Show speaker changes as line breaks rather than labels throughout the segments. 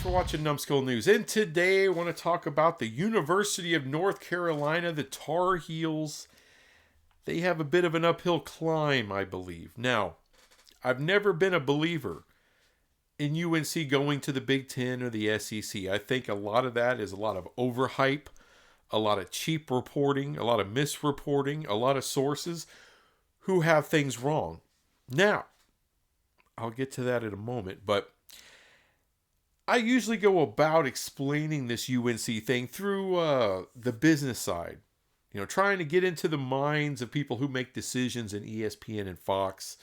for watching Numbskull News. And today I want to talk about the University of North Carolina, the Tar Heels. They have a bit of an uphill climb, I believe. Now, I've never been a believer in UNC going to the Big Ten or the SEC. I think a lot of that is a lot of overhype, a lot of cheap reporting, a lot of misreporting, a lot of sources who have things wrong. Now, I'll get to that in a moment, but I usually go about explaining this UNC thing through the business side. You know, trying to get into the minds of people who make decisions in ESPN and Fox,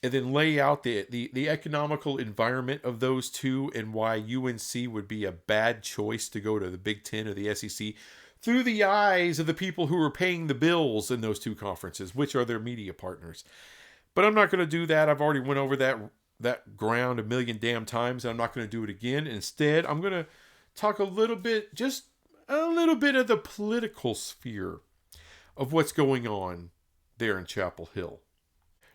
and then lay out the economical environment of those two and why UNC would be a bad choice to go to the Big Ten or the SEC through the eyes of the people who are paying the bills in those two conferences, which are their media partners. But I'm not going to do that. I've already went over that ground a million damn times, and I'm not going to do it again. Instead, I'm going to talk a little bit, just a little bit of the political sphere of what's going on there in Chapel Hill.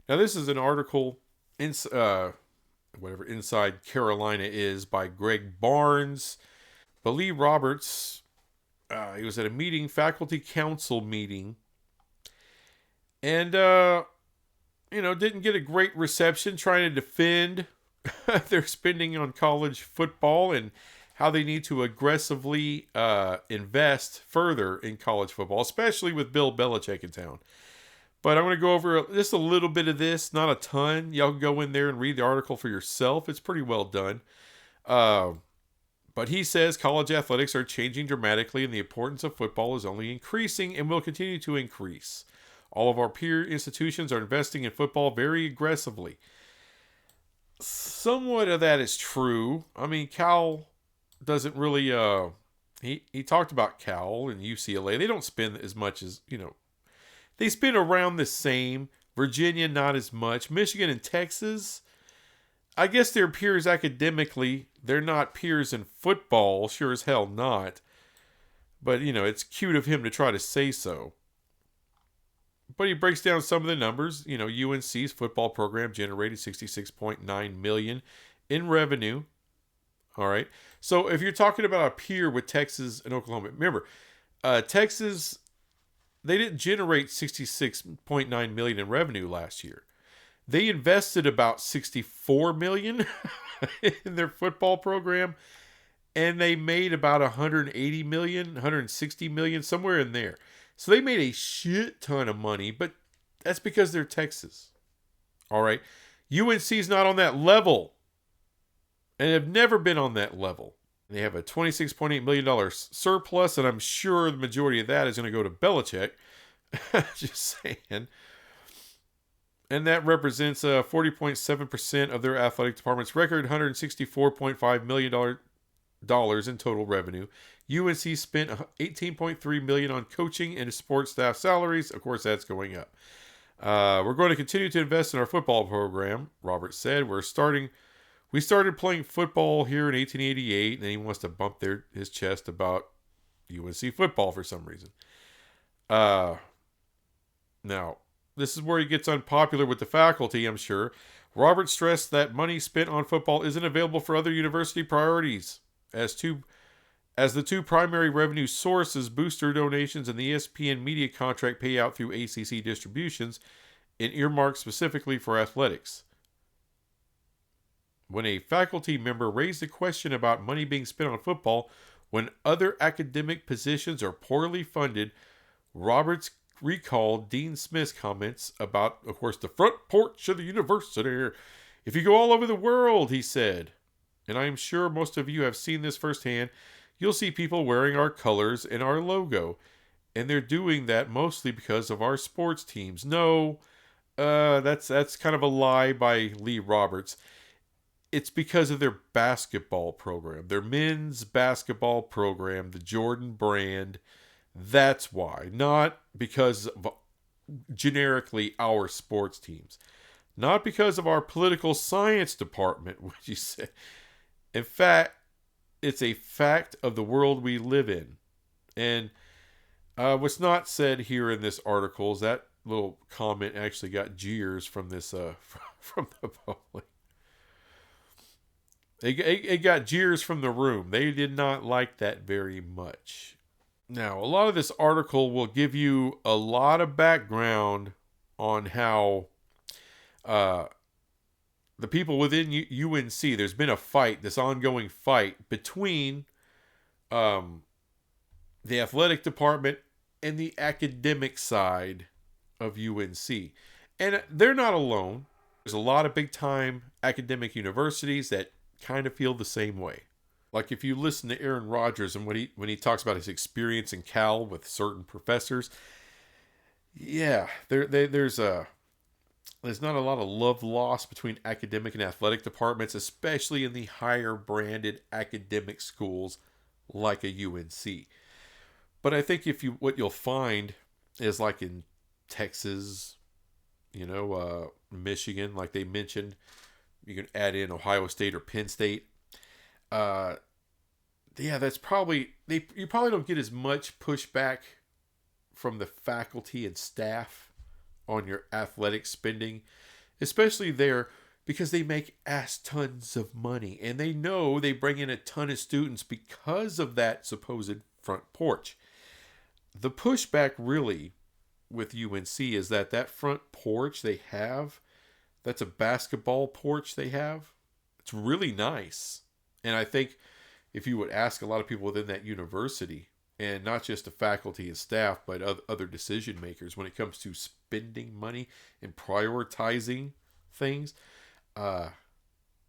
Now, this is an article, whatever Inside Carolina is, by Greg Barnes. But Lee Roberts, he was at a meeting, faculty council meeting, and didn't get a great reception, trying to defend their spending on college football and how they need to aggressively invest further in college football, especially with Bill Belichick in town. But I'm going to go over just a little bit of this, not a ton. Y'all can go in there and read the article for yourself. It's pretty well done. But he says college athletics are changing dramatically and the importance of football is only increasing and will continue to increase. All of our peer institutions are investing in football very aggressively. Somewhat of that is true. I mean, Cal doesn't really, he talked about Cal and UCLA. They don't spend as much as, they spend around the same. Virginia, not as much. Michigan and Texas, I guess they're peers academically. They're not peers in football. Sure as hell not. But, it's cute of him to try to say so. But he breaks down some of the numbers. UNC's football program generated $66.9 million in revenue. All right. So if you're talking about a peer with Texas and Oklahoma, remember, Texas, they didn't generate $66.9 million in revenue last year. They invested about $64 million in their football program, and they made about $180 million, $160 million, somewhere in there. So they made a shit ton of money, but that's because they're Texas. All right. UNC's not on that level and have never been on that level. They have a $26.8 million surplus, and I'm sure the majority of that is going to go to Belichick. Just saying. And that represents 40.7% of their athletic department's record, $164.5 million in total revenue. UNC spent $18.3 million on coaching and sports staff salaries. Of course, that's going up. We're going to continue to invest in our football program, Robert said. We started playing football here in 1888, and then he wants to bump his chest about UNC football for some reason. Now, this is where he gets unpopular with the faculty, I'm sure. Robert stressed that money spent on football isn't available for other university priorities. As the two primary revenue sources, booster donations and the ESPN media contract payout through ACC distributions, and earmarked specifically for athletics. When a faculty member raised a question about money being spent on football when other academic positions are poorly funded, Roberts recalled Dean Smith's comments about, of course, the front porch of the university. If you go all over the world, he said, and I am sure most of you have seen this firsthand, you'll see people wearing our colors and our logo, and they're doing that mostly because of our sports teams. No, that's kind of a lie by Lee Roberts. It's because of their basketball program, their men's basketball program, the Jordan brand. That's why, not because of generically our sports teams, not because of our political science department, which you said. In fact, it's a fact of the world we live in. And what's not said here in this article is that little comment actually got jeers from this from the public. It got jeers from the room. They did not like that very much. Now, a lot of this article will give you a lot of background on how uh, the people within UNC, there's been a fight, this ongoing fight between um, the athletic department and the academic side of UNC. And they're not alone. There's a lot of big time academic universities that kind of feel the same way. Like if you listen to Aaron Rodgers and when he talks about his experience in Cal with certain professors, yeah, there's not a lot of love lost between academic and athletic departments, especially in the higher branded academic schools like a UNC. But I think what you'll find is like in Texas, Michigan, like they mentioned, you can add in Ohio State or Penn State. Uh, yeah, that's probably you probably don't get as much pushback from the faculty and staff on your athletic spending, especially there because they make ass tons of money and they know they bring in a ton of students because of that supposed front porch. The pushback really with UNC is that front porch they have, that's a basketball porch they have. It's really nice. And I think if you would ask a lot of people within that university, and not just the faculty and staff, but other decision makers, when it comes to spending money and prioritizing things, I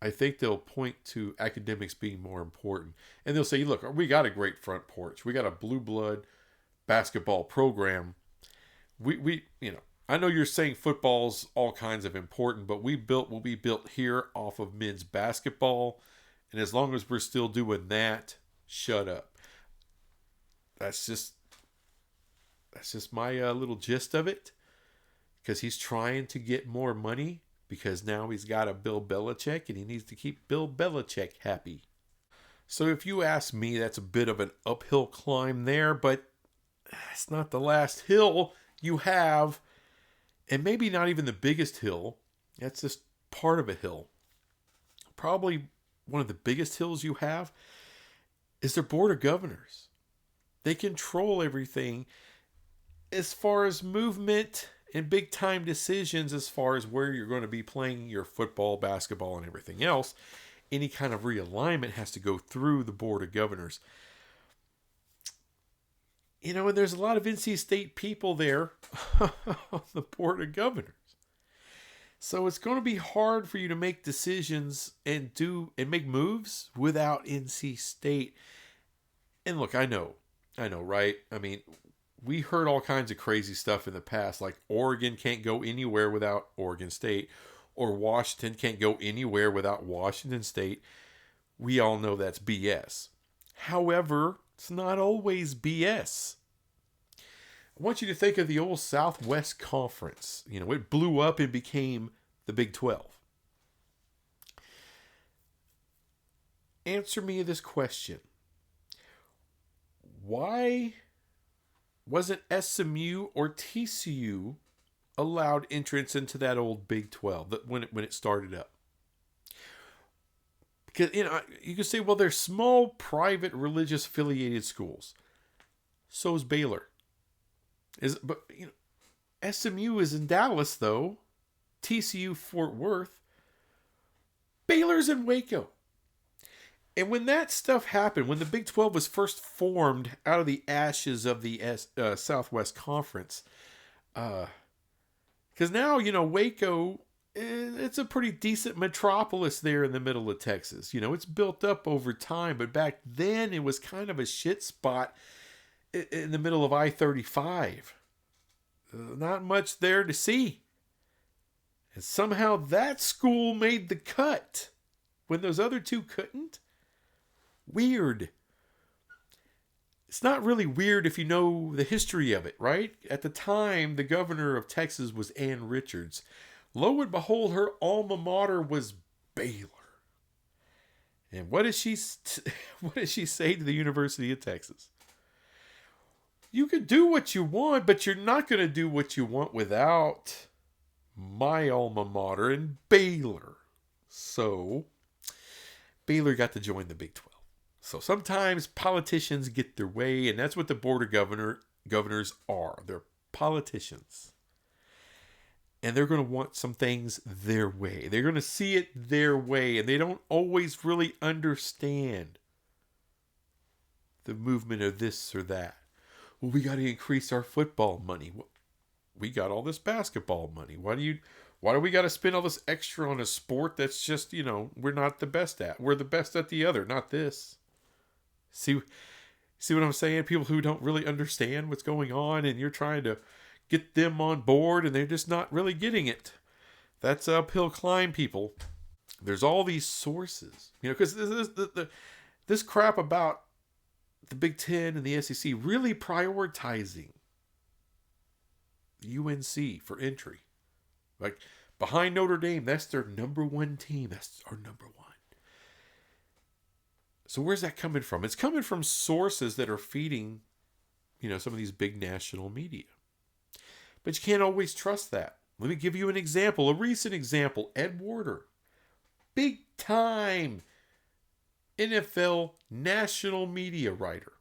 think they'll point to academics being more important. And they'll say, look, we got a great front porch. We got a blue blood basketball program. I know you're saying football's all kinds of important, but we built what we built here off of men's basketball. And as long as we're still doing that, shut up. That's just my little gist of it. Because he's trying to get more money. Because now he's got a Bill Belichick and he needs to keep Bill Belichick happy. So if you ask me, that's a bit of an uphill climb there. But it's not the last hill you have. And maybe not even the biggest hill. That's just part of a hill. Probably one of the biggest hills you have is their board of governors. They control everything as far as movement and big time decisions as far as where you're going to be playing your football, basketball, and everything else. Any kind of realignment has to go through the board of governors. And there's a lot of NC State people there on the board of governors. So it's going to be hard for you to make decisions and make moves without NC State. And look, I know, right? I mean, we heard all kinds of crazy stuff in the past, like Oregon can't go anywhere without Oregon State, or Washington can't go anywhere without Washington State. We all know that's BS. However, it's not always BS. I want you to think of the old Southwest Conference. It blew up and became the Big 12. Answer me this question. Why wasn't SMU or TCU allowed entrance into that old Big 12 when it started up? Because you can say, well, they're small, private, religious affiliated schools. So is Baylor. But SMU is in Dallas though. TCU Fort Worth. Baylor's in Waco. And when that stuff happened, when the Big 12 was first formed out of the ashes of the Southwest Conference, because now, Waco, it's a pretty decent metropolis there in the middle of Texas. It's built up over time, but back then it was kind of a shit spot in the middle of I-35. Not much there to see. And somehow that school made the cut when those other two couldn't. Weird. It's not really weird if you know the history of it, right? At the time, the governor of Texas was Ann Richards. Lo and behold, her alma mater was Baylor. And what does she say to the University of Texas? You can do what you want, but you're not going to do what you want without my alma mater and Baylor. So Baylor got to join the Big 12. So sometimes politicians get their way, and that's what the board of governors are. They're politicians. And they're going to want some things their way. They're going to see it their way, and they don't always really understand the movement of this or that. Well, we got to increase our football money. We got all this basketball money. Why do we got to spend all this extra on a sport that's just, we're not the best at? We're the best at the other, not this. See what I'm saying? People who don't really understand what's going on, and you're trying to get them on board, and they're just not really getting it. That's an uphill climb, people. There's all these sources, because this crap about the Big Ten and the SEC really prioritizing UNC for entry. Like, behind Notre Dame, that's their number one team. That's our number one. So where's that coming from? It's coming from sources that are feeding, some of these big national media. But you can't always trust that. Let me give you an example, a recent example. Ed Warder, big time NFL national media writer.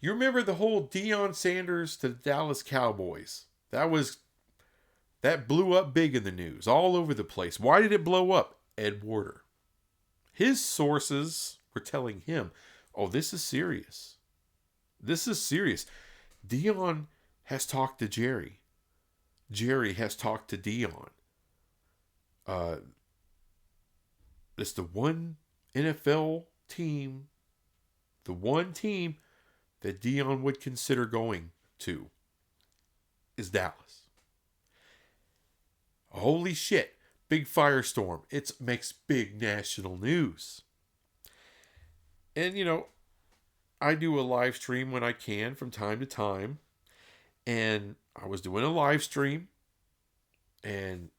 You remember the whole Deion Sanders to the Dallas Cowboys? That blew up big in the news, all over the place. Why did it blow up? Ed Warder. His sources were telling him, oh, this is serious. This is serious. Deion has talked to Jerry. Jerry has talked to Deion. It's the one NFL team, the one team that Deion would consider going to is Dallas. Holy shit. Big firestorm. It makes big national news. And, I do a live stream when I can from time to time. And I was doing a live stream. And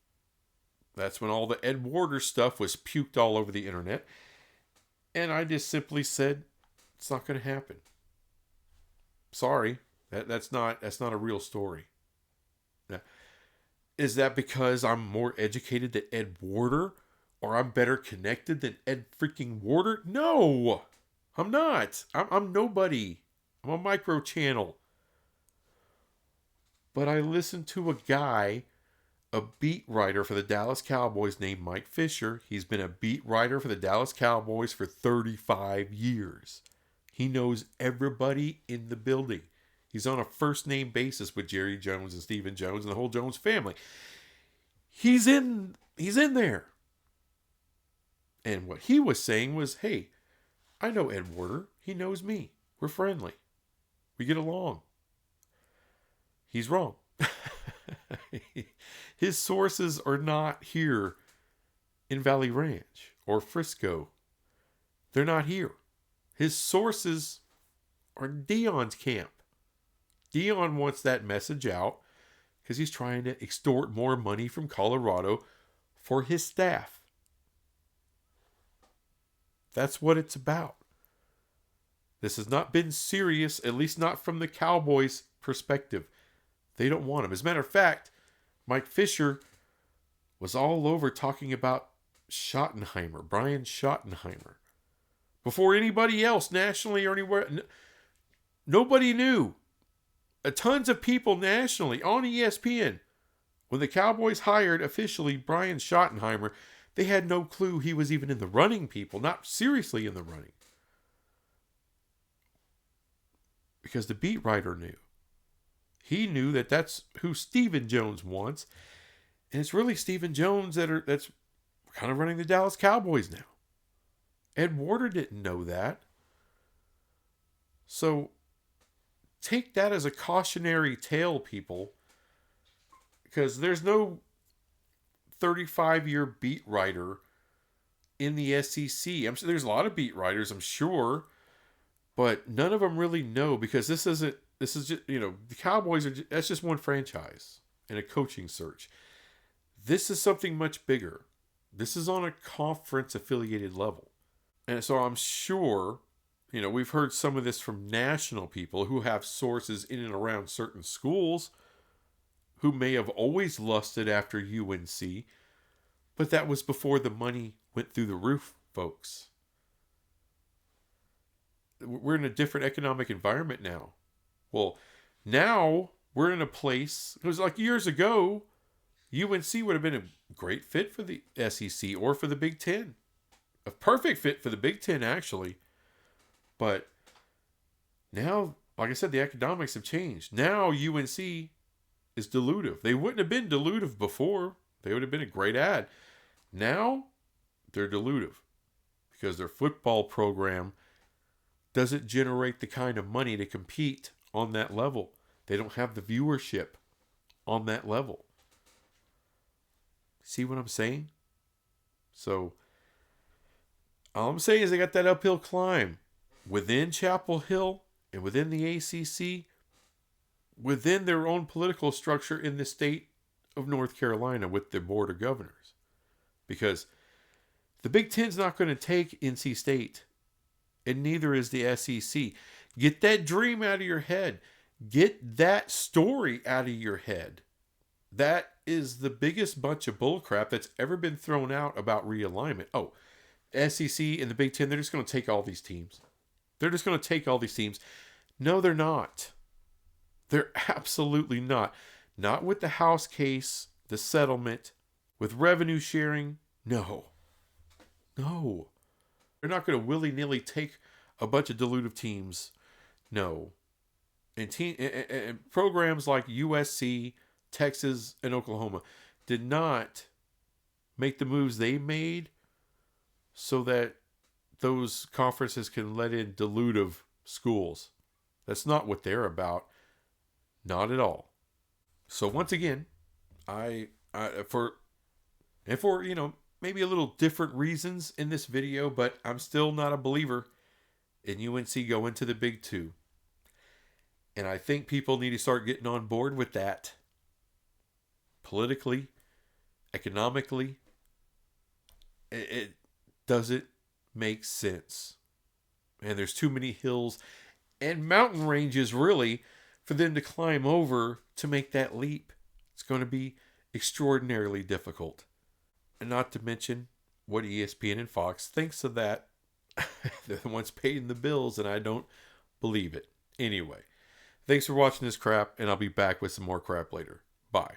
that's when all the Ed Warder stuff was puked all over the internet. And I just simply said, it's not going to happen. Sorry. That's not a real story. Now, is that because I'm more educated than Ed Warder? Or I'm better connected than Ed freaking Warder? No! I'm not. I'm nobody. I'm a micro channel. But I listened to a guy, a beat writer for the Dallas Cowboys named Mike Fisher. He's been a beat writer for the Dallas Cowboys for 35 years. He knows everybody in the building. He's on a first name basis with Jerry Jones and Stephen Jones and the whole Jones family. He's in there. And what he was saying was, hey, I know Ed Warder. He knows me. We're friendly. We get along. He's wrong. His sources are not here in Valley Ranch or Frisco. They're not here. His sources are in Deion's camp. Deion wants that message out because he's trying to extort more money from Colorado for his staff. That's what it's about. This has not been serious, at least not from the Cowboys' perspective. They don't want him. As a matter of fact, Mike Fisher was all over talking about Schottenheimer, Brian Schottenheimer. Before anybody else, nationally or anywhere, nobody knew. Tons of people nationally on ESPN. When the Cowboys hired officially Brian Schottenheimer, they had no clue he was even in the running, people. Not seriously in the running. Because the beat writer knew. He knew that that's who Stephen Jones wants. And it's really Stephen Jones that's kind of running the Dallas Cowboys now. Ed Warder didn't know that. So take that as a cautionary tale, people. Because there's no 35-year beat writer in the SEC. I'm sure there's a lot of beat writers, I'm sure. But none of them really know, because this is just, the Cowboys that's just one franchise and a coaching search. This is something much bigger. This is on a conference affiliated level. And so I'm sure, we've heard some of this from national people who have sources in and around certain schools who may have always lusted after UNC, but that was before the money went through the roof, folks. We're in a different economic environment now. Well, now we're in a place, it was like years ago, UNC would have been a great fit for the SEC or for the Big Ten. A perfect fit for the Big Ten, actually. But now, like I said, the economics have changed. Now UNC is dilutive. They wouldn't have been dilutive before. They would have been a great ad. Now, they're dilutive because their football program doesn't generate the kind of money to compete on that level. They don't have the viewership on that level. See what I'm saying? So, all I'm saying is they got that uphill climb within Chapel Hill and within the ACC, within their own political structure in the state of North Carolina with their board of governors. Because the Big Ten's not going to take NC State, and neither is the SEC. Get that dream out of your head. Get that story out of your head. That is the biggest bunch of bullcrap that's ever been thrown out about realignment. Oh, SEC and the Big Ten, they're just going to take all these teams. They're just going to take all these teams. No, they're not. They're absolutely not. Not with the House case, the settlement, with revenue sharing. No. No. They're not going to willy-nilly take a bunch of dilutive teams. No. And programs like USC, Texas, and Oklahoma did not make the moves they made so that those conferences can let in dilutive schools. That's not what they're about. Not at all. So once again, for maybe a little different reasons in this video, but I'm still not a believer in UNC going to the Big Two. And I think people need to start getting on board with that. Politically, economically, it doesn't make sense. And there's too many hills and mountain ranges, really, for them to climb over to make that leap. It's going to be extraordinarily difficult. And not to mention what ESPN and Fox thinks of that. They're the ones paying the bills, and I don't believe it. Anyway, thanks for watching this crap, and I'll be back with some more crap later. Bye.